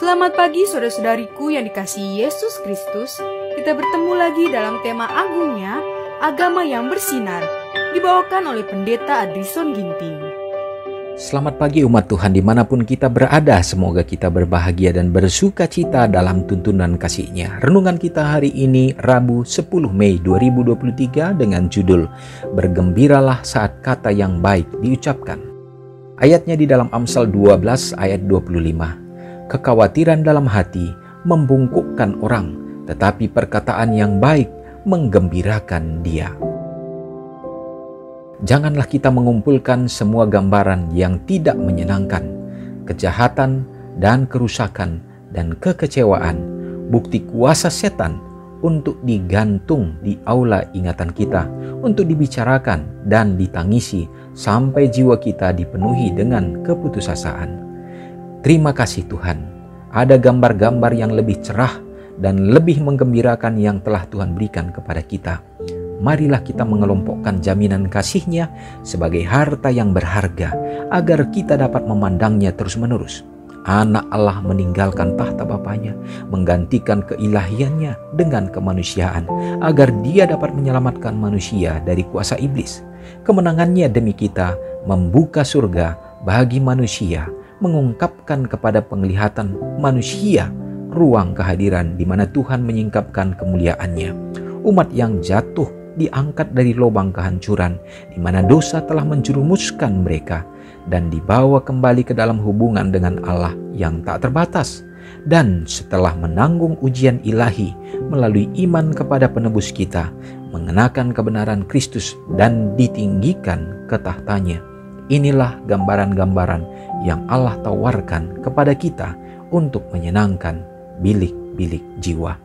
Selamat pagi saudara-saudariku yang dikasihi Yesus Kristus. Kita bertemu lagi dalam tema agungnya, agama yang bersinar, dibawakan oleh Pendeta Adrison Ginting. Selamat pagi umat Tuhan dimanapun kita berada. Semoga kita berbahagia dan bersuka cita dalam tuntunan kasih-Nya. Renungan kita hari ini Rabu 10 Mei 2023 dengan judul Bergembiralah saat kata yang baik diucapkan. Ayatnya di dalam Amsal 12 ayat 25. Kekhawatiran dalam hati membungkukkan orang, tetapi perkataan yang baik menggembirakan dia. Janganlah kita mengumpulkan semua gambaran yang tidak menyenangkan, kejahatan dan kerusakan dan kekecewaan, bukti kuasa setan untuk digantung di aula ingatan kita, untuk dibicarakan dan ditangisi sampai jiwa kita dipenuhi dengan keputusasaan. Terima kasih Tuhan, ada gambar-gambar yang lebih cerah dan lebih menggembirakan yang telah Tuhan berikan kepada kita. Marilah kita mengelompokkan jaminan kasih-Nya sebagai harta yang berharga, agar kita dapat memandangnya terus-menerus. Anak Allah meninggalkan tahta Bapaknya, menggantikan keilahiannya dengan kemanusiaan, agar Dia dapat menyelamatkan manusia dari kuasa iblis. Kemenangannya demi kita membuka surga bagi manusia, mengungkapkan kepada penglihatan manusia ruang kehadiran di mana Tuhan menyingkapkan kemuliaan-Nya. Umat yang jatuh diangkat dari lubang kehancuran di mana dosa telah menjerumuskan mereka dan dibawa kembali ke dalam hubungan dengan Allah yang tak terbatas. Dan setelah menanggung ujian ilahi melalui iman kepada penebus kita, mengenakan kebenaran Kristus dan ditinggikan ke tahtanya. Inilah gambaran-gambaran yang Allah tawarkan kepada kita untuk menyenangkan bilik-bilik jiwa.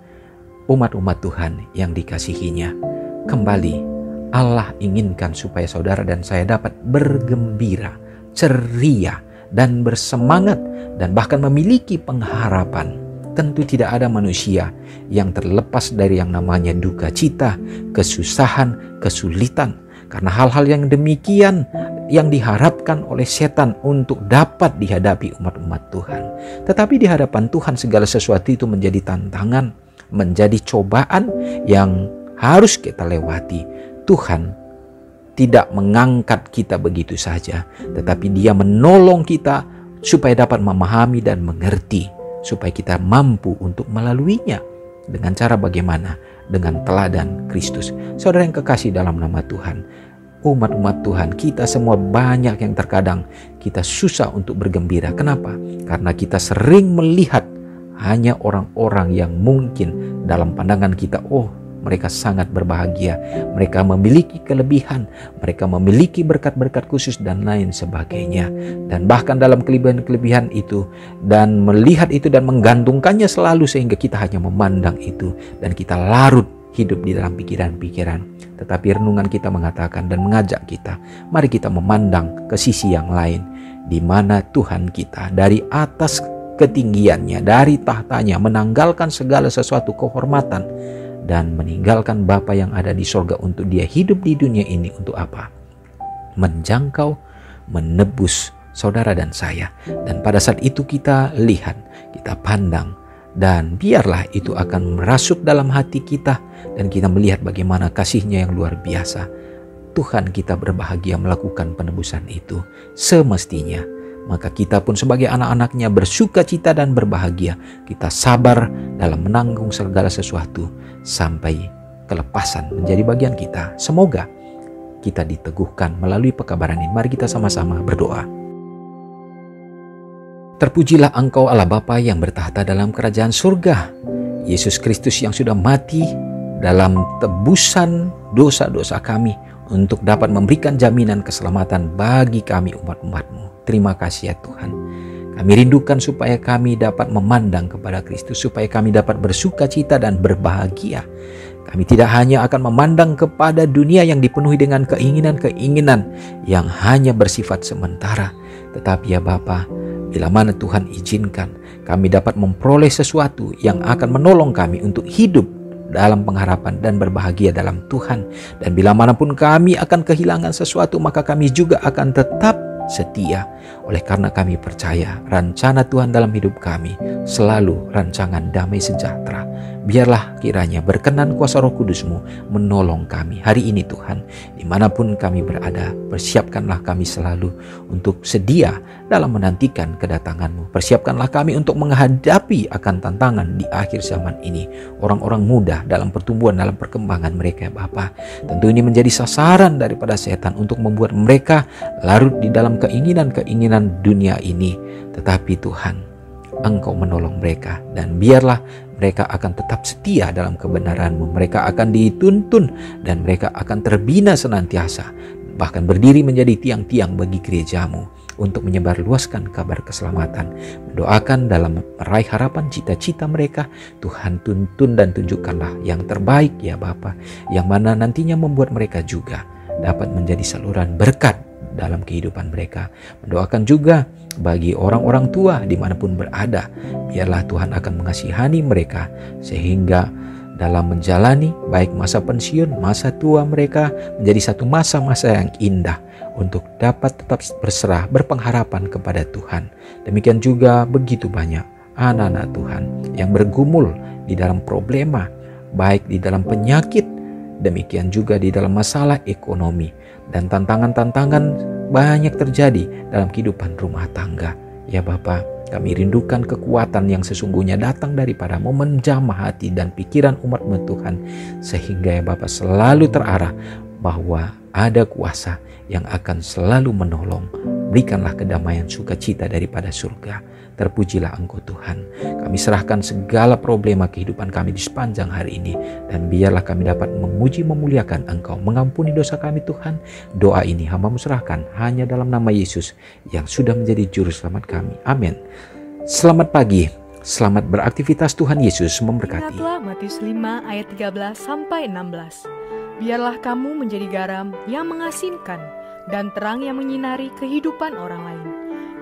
Umat-umat Tuhan yang dikasihi-Nya, kembali Allah inginkan supaya saudara dan saya dapat bergembira, ceria, dan bersemangat, dan bahkan memiliki pengharapan. Tentu tidak ada manusia yang terlepas dari yang namanya duka cita, kesusahan, kesulitan. Karena hal-hal yang demikian yang diharapkan oleh setan untuk dapat dihadapi umat-umat Tuhan. Tetapi di hadapan Tuhan segala sesuatu itu menjadi tantangan, menjadi cobaan yang harus kita lewati. Tuhan tidak mengangkat kita begitu saja, tetapi Dia menolong kita supaya dapat memahami dan mengerti, supaya kita mampu untuk melaluinya. Dengan cara bagaimana? Dengan teladan Kristus. Saudara yang kekasih dalam nama Tuhan, umat-umat Tuhan, kita semua banyak yang terkadang kita susah untuk bergembira. Kenapa? Karena kita sering melihat hanya orang-orang yang mungkin dalam pandangan kita, mereka sangat berbahagia, mereka memiliki kelebihan, mereka memiliki berkat-berkat khusus dan lain sebagainya. Dan bahkan dalam kelebihan-kelebihan itu dan melihat itu dan menggantungkannya selalu, sehingga kita hanya memandang itu dan kita larut hidup di dalam pikiran-pikiran. Tetapi renungan kita mengatakan dan mengajak kita, mari kita memandang ke sisi yang lain, di mana Tuhan kita dari atas ketinggiannya, dari tahtanya, menanggalkan segala sesuatu kehormatan dan meninggalkan Bapa yang ada di sorga untuk Dia hidup di dunia ini. Untuk apa? Menjangkau, menebus saudara dan saya. Dan pada saat itu kita lihat, kita pandang, dan biarlah itu akan merasuk dalam hati kita, dan kita melihat bagaimana kasih-Nya yang luar biasa. Tuhan kita berbahagia melakukan penebusan itu semestinya. Maka kita pun sebagai anak-anak-Nya bersuka cita dan berbahagia. Kita sabar dalam menanggung segala sesuatu sampai kelepasan menjadi bagian kita. Semoga kita diteguhkan melalui pekabaran ini. Mari kita sama-sama berdoa. Terpujilah Engkau Allah Bapa yang bertahta dalam kerajaan surga. Yesus Kristus yang sudah mati dalam tebusan dosa-dosa kami untuk dapat memberikan jaminan keselamatan bagi kami umat-umat-Mu. Terima kasih ya Tuhan. Kami rindukan supaya kami dapat memandang kepada Kristus, supaya kami dapat bersuka cita dan berbahagia. Kami tidak hanya akan memandang kepada dunia yang dipenuhi dengan keinginan-keinginan yang hanya bersifat sementara. Tetapi ya Bapa, bila mana Tuhan izinkan, kami dapat memperoleh sesuatu yang akan menolong kami untuk hidup dalam pengharapan dan berbahagia dalam Tuhan. Dan bila manapun kami akan kehilangan sesuatu, maka kami juga akan tetap setia. Oleh karena kami percaya rencana Tuhan dalam hidup kami selalu rancangan damai sejahtera. Biarlah kiranya berkenan kuasa Roh Kudus-Mu menolong kami hari ini Tuhan. Dimanapun kami berada, persiapkanlah kami selalu untuk sedia dalam menantikan kedatangan-Mu. Persiapkanlah kami untuk menghadapi akan tantangan di akhir zaman ini. Orang-orang muda dalam pertumbuhan, dalam perkembangan mereka ya Bapa. Tentu ini menjadi sasaran daripada setan untuk membuat mereka larut di dalam keinginan-keinginan dunia ini. Tetapi Tuhan, Engkau menolong mereka, dan biarlah mereka akan tetap setia dalam kebenaran-Mu. Mereka akan dituntun dan mereka akan terbina senantiasa, bahkan berdiri menjadi tiang-tiang bagi gereja-Mu untuk menyebarluaskan kabar keselamatan. Mendoakan dalam meraih harapan cita-cita mereka, Tuhan tuntun dan tunjukkanlah yang terbaik ya Bapa, yang mana nantinya membuat mereka juga dapat menjadi saluran berkat dalam kehidupan mereka. Mendoakan juga bagi orang-orang tua dimanapun berada, biarlah Tuhan akan mengasihani mereka sehingga dalam menjalani baik masa pensiun, masa tua mereka menjadi satu masa-masa yang indah untuk dapat tetap berserah, berpengharapan kepada Tuhan. Demikian juga begitu banyak anak-anak Tuhan yang bergumul di dalam problema, baik di dalam penyakit, demikian juga di dalam masalah ekonomi, dan tantangan-tantangan banyak terjadi dalam kehidupan rumah tangga. Ya Bapa, kami rindukan kekuatan yang sesungguhnya datang daripada-Mu menjamah hati dan pikiran umat-Mu Tuhan, sehingga ya Bapa selalu terarah bahwa ada kuasa yang akan selalu menolong. Berikanlah kedamaian sukacita daripada surga. Terpujilah Engkau Tuhan. Kami serahkan segala problema kehidupan kami di sepanjang hari ini, dan biarlah kami dapat memuji memuliakan Engkau. Mengampuni dosa kami Tuhan. Doa ini hamba-Mu serahkan hanya dalam nama Yesus yang sudah menjadi juru selamat kami. Amin. Selamat pagi. Selamat beraktivitas. Tuhan Yesus memberkati. Ingatlah Matius 5 ayat 13-16. Biarlah kamu menjadi garam yang mengasinkan dan terang yang menyinari kehidupan orang lain.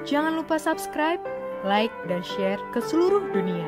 Jangan lupa subscribe, like, dan share ke seluruh dunia.